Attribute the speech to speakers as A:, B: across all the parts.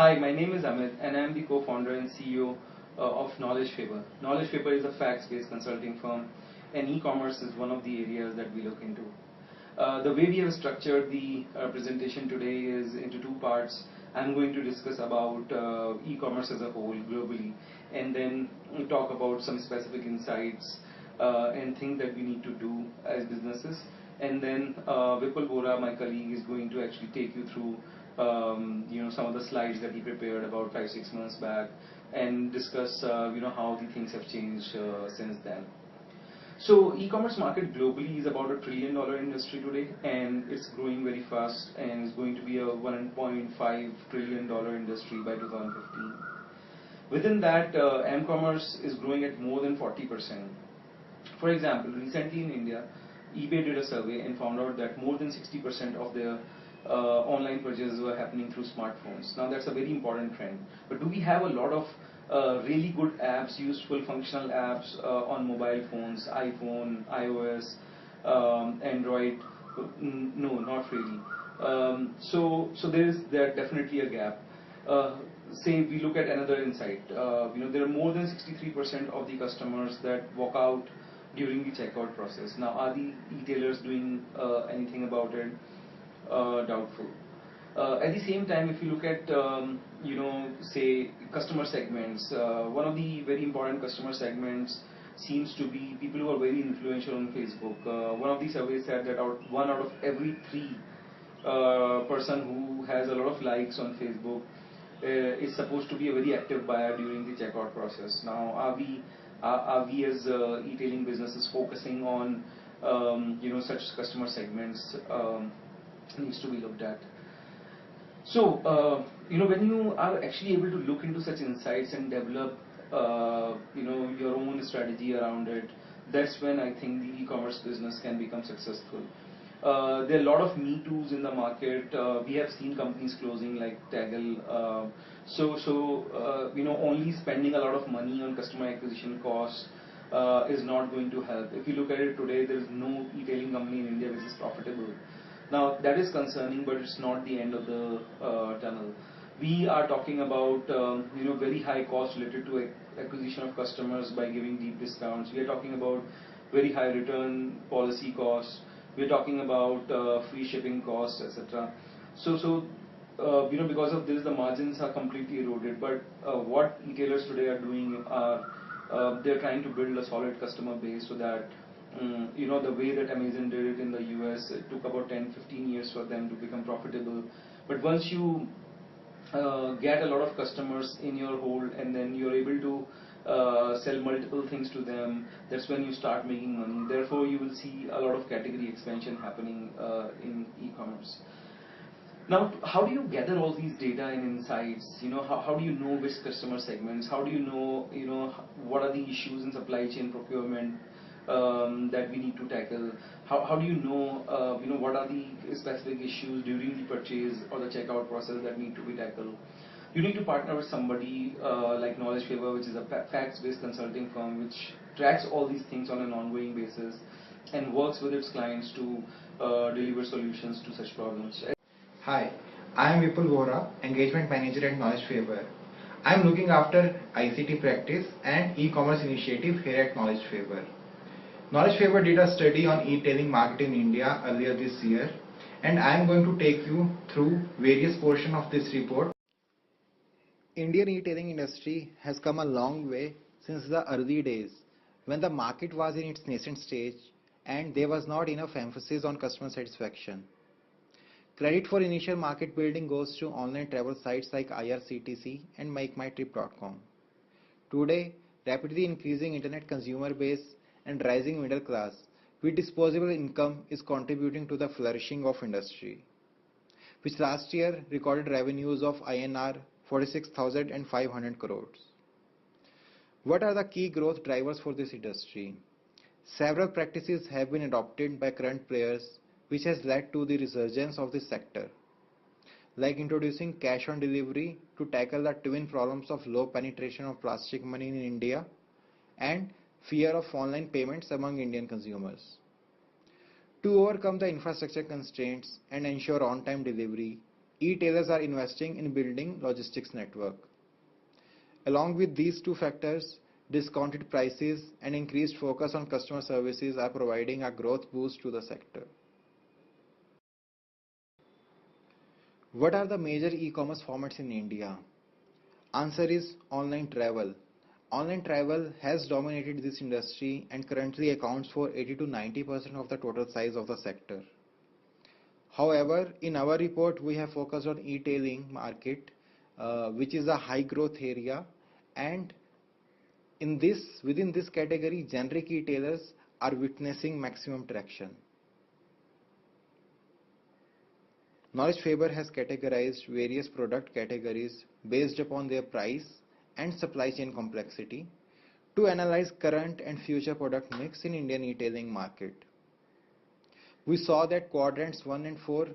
A: Hi, my name is Amit and I am the co-founder and CEO of Knowledge Faber. Knowledge Faber is a facts-based consulting firm, and e-commerce is one of the areas that we look into. The way we have structured the presentation today is into two parts. I'm going to discuss about e-commerce as a whole globally, and then talk about some specific insights and things that we need to do as businesses. And then Vipul Vora, my colleague, is going to actually take you through some of the slides that he prepared about 5-6 months back, and discuss how the things have changed since then. So e-commerce market globally is about $1 trillion industry today, and it's growing very fast, and it's going to be a $1.5 trillion industry by 2015. Within that, m-commerce is growing at more than 40%. For example, recently in India, eBay did a survey and found out that more than 60% of their online purchases were happening through smartphones. Now that's a very important trend. But do we have a lot of really good apps, useful functional apps on mobile phones, iPhone, iOS, Android? No, not really. So there's definitely a gap. Say we look at another insight. There are more than 63% of the customers that walk out during the checkout process. Now, are the retailers doing anything about it? Doubtful. At the same time, if you look at say customer segments, one of the very important customer segments seems to be people who are very influential on Facebook. One of the surveys said that one out of every three person who has a lot of likes on Facebook is supposed to be a very active buyer during the checkout process. Now, are we as e-tailing businesses focusing on such customer segments? Needs to be looked at. So when you are actually able to look into such insights and develop your own strategy around it, that's when I think the e-commerce business can become successful. There are a lot of Me Too's in the market. We have seen companies closing like Taggle. Only spending a lot of money on customer acquisition costs is not going to help. If you look at it today, there is no e-tailing company in India which is profitable. Now that is concerning, but it's not the end of the tunnel. We are talking about very high costs related to acquisition of customers by giving deep discounts. We are talking about very high return policy costs. We are talking about free shipping costs, etc. So because of this, the margins are completely eroded. But what retailers today are doing are they're trying to build a solid customer base so that the way that Amazon did it in the US, it took about 10-15 years for them to become profitable. But once you get a lot of customers in your hold, and then you're able to sell multiple things to them, that's when you start making money. Therefore, you will see a lot of category expansion happening in e-commerce. Now, how do you gather all these data and insights? How do you know which customer segments? How do you know what are the issues in supply chain procurement that we need to tackle? How do you know what are the specific issues during the purchase or the checkout process that need to be tackled? You need to partner with somebody like Knowledge Faber, which is a facts-based consulting firm which tracks all these things on an ongoing basis and works with its clients to deliver solutions to such problems.
B: Hi, I am Vipul Vora, Engagement Manager at Knowledge Faber. I am looking after ICT practice and e-commerce initiative here at Knowledge Faber. Knowledge Faber did a study on e-tailing market in India earlier this year, and I am going to take you through various portions of this report. Indian e-tailing industry has come a long way since the early days when the market was in its nascent stage and there was not enough emphasis on customer satisfaction. Credit for initial market building goes to online travel sites like IRCTC and MakeMyTrip.com. Today, rapidly increasing internet consumer base and rising middle class with disposable income is contributing to the flourishing of industry, which last year recorded revenues of INR 46,500 crores. What are the key growth drivers for this industry? Several practices have been adopted by current players, which has led to the resurgence of this sector, like introducing cash on delivery to tackle the twin problems of low penetration of plastic money in India and fear of online payments among Indian consumers. To overcome the infrastructure constraints and ensure on-time delivery, E-tailers are investing in building logistics network. Along with these two factors, discounted prices and increased focus on customer services are providing a growth boost to the sector. What are the major e-commerce formats in India? Answer is online travel. Online travel has dominated this industry and currently accounts for 80 to 90% of the total size of the sector. However, in our report, we have focused on e-tailing market, which is a high growth area, and within this category, generic e-tailers are witnessing maximum traction. Knowledge Faber has categorized various product categories based upon their price and supply chain complexity to analyze current and future product mix in Indian e-tailing market. We saw that quadrants 1 and 4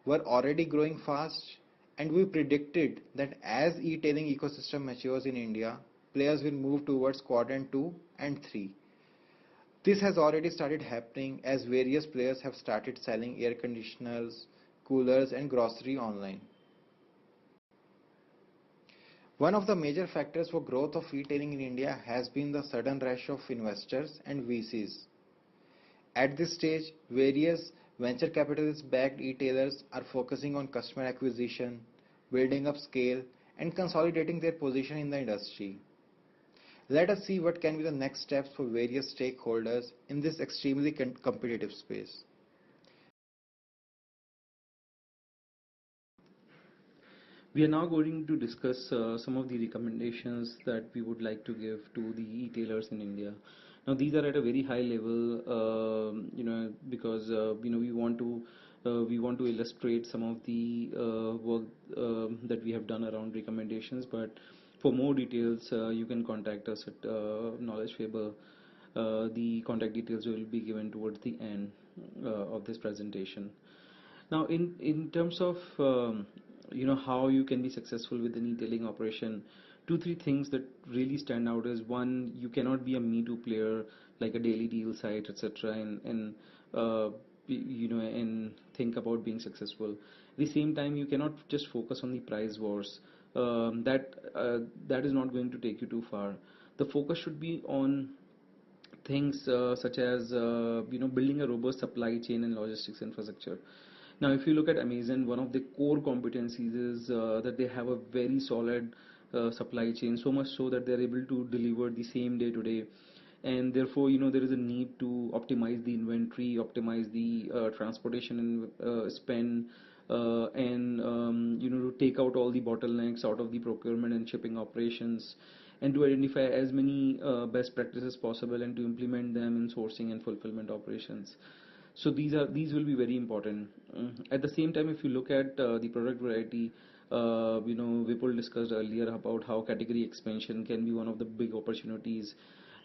B: were already growing fast, and we predicted that as e-tailing ecosystem matures in India, players will move towards quadrant 2 and 3. This has already started happening as various players have started selling air conditioners, coolers and grocery online. One of the major factors for growth of e-tailing in India has been the sudden rush of investors and VCs. At this stage, various venture capitalist-backed e-tailers are focusing on customer acquisition, building up scale, and consolidating their position in the industry. Let us see what can be the next steps for various stakeholders in this extremely competitive space.
A: We are now going to discuss some of the recommendations that we would like to give to the e-tailers in India. Now, these are at a very high level, because we want to illustrate some of the work that we have done around recommendations. But for more details, you can contact us at Knowledge Faber. The contact details will be given towards the end of this presentation. Now, in terms of how you can be successful with an e-tailing operation, 2-3 things that really stand out is: one, you cannot be a me too player like a daily deal site, etc., and and think about being successful. At the same time, you cannot just focus on the price wars. That is not going to take you too far. The focus should be on things such as building a robust supply chain and logistics infrastructure. Now, if you look at Amazon, one of the core competencies is that they have a very solid supply chain, so much so that they're able to deliver the same day today. And therefore, there is a need to optimize the inventory, optimize the transportation and spend, and to take out all the bottlenecks out of the procurement and shipping operations, and to identify as many best practices possible and to implement them in sourcing and fulfillment operations. So these will be very important. At the same time, if you look at the product variety, Vipul discussed earlier about how category expansion can be one of the big opportunities,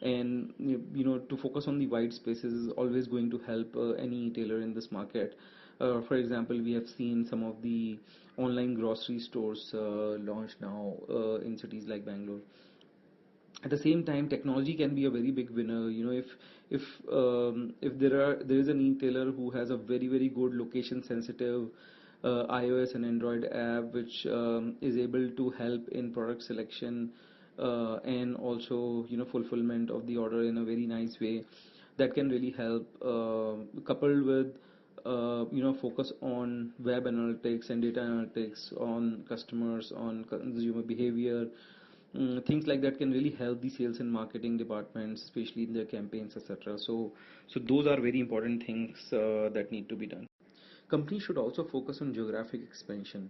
A: and to focus on the white spaces is always going to help any retailer in this market. For example, we have seen some of the online grocery stores launched now in cities like Bangalore. At the same time, technology can be a very big winner. If there is an retailer who has a very good location sensitive iOS and Android app, which is able to help in product selection and also fulfillment of the order in a very nice way, that can really help, coupled with focus on web analytics and data analytics on customers, on consumer behavior. Things like that can really help the sales and marketing departments, especially in their campaigns, etc. So those are very important things that need to be done. Companies should also focus on geographic expansion.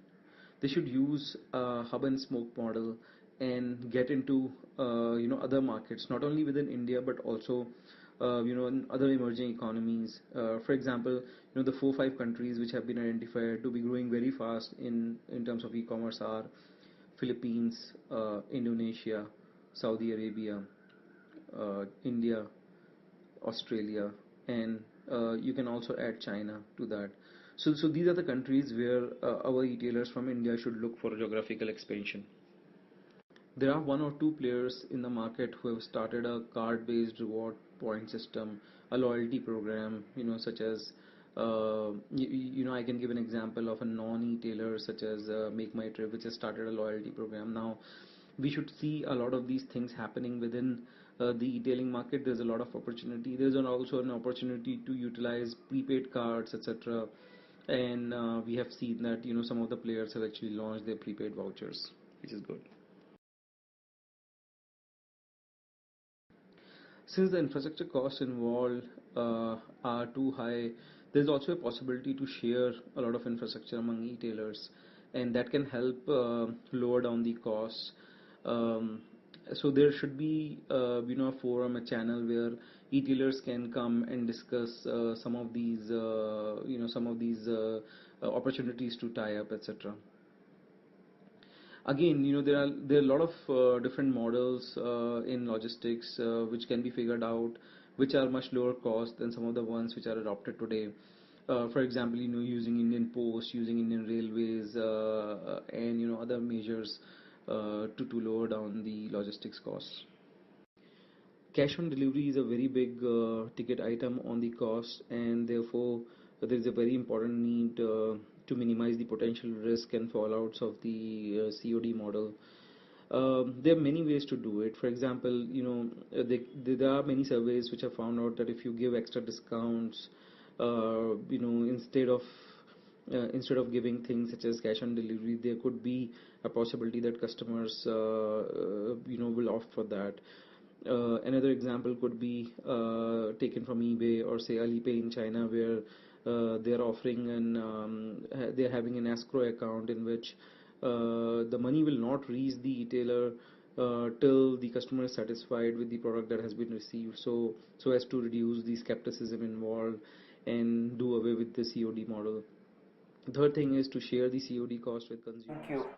A: They should use a hub and spoke model and get into other markets, not only within India but also in other emerging economies. For example, the 4-5 countries which have been identified to be growing very fast in terms of e-commerce are Philippines, Indonesia, Saudi Arabia, India, Australia, and you can also add China to that. So these are the countries where our retailers from India should look for geographical expansion. There are 1 or 2 players in the market who have started a card-based reward point system, a loyalty program, such as I can give an example of a non-e-tailer such as Make My Trip, which has started a loyalty program. Now, we should see a lot of these things happening within the e-tailing market. There's a lot of opportunity. There's also an opportunity to utilize prepaid cards, etc. And we have seen that some of the players have actually launched their prepaid vouchers, which is good. Since the infrastructure costs involved are too high, there's also a possibility to share a lot of infrastructure among e-tailers, and that can help lower down the costs. Um, so there should be a forum, a channel where e-tailers can come and discuss some of these opportunities to tie up, etc. Again, there are a lot of different models in logistics which can be figured out, which are much lower cost than some of the ones which are adopted today. For example, using Indian Post, using Indian Railways, and other measures to lower down the logistics costs. Cash on delivery is a very big ticket item on the cost, and therefore there is a very important need to minimize the potential risk and fallouts of the COD model. There are many ways to do it. For example, there are many surveys which have found out that if you give extra discounts, instead of giving things such as cash on delivery, there could be a possibility that customers will opt for that. Another example could be taken from eBay or say Alipay in China, where they're offering they're having an escrow account in which the money will not reach the retailer till the customer is satisfied with the product that has been received. So as to reduce the skepticism involved and do away with the COD model. The third thing is to share the COD cost with consumers.
C: Thank you.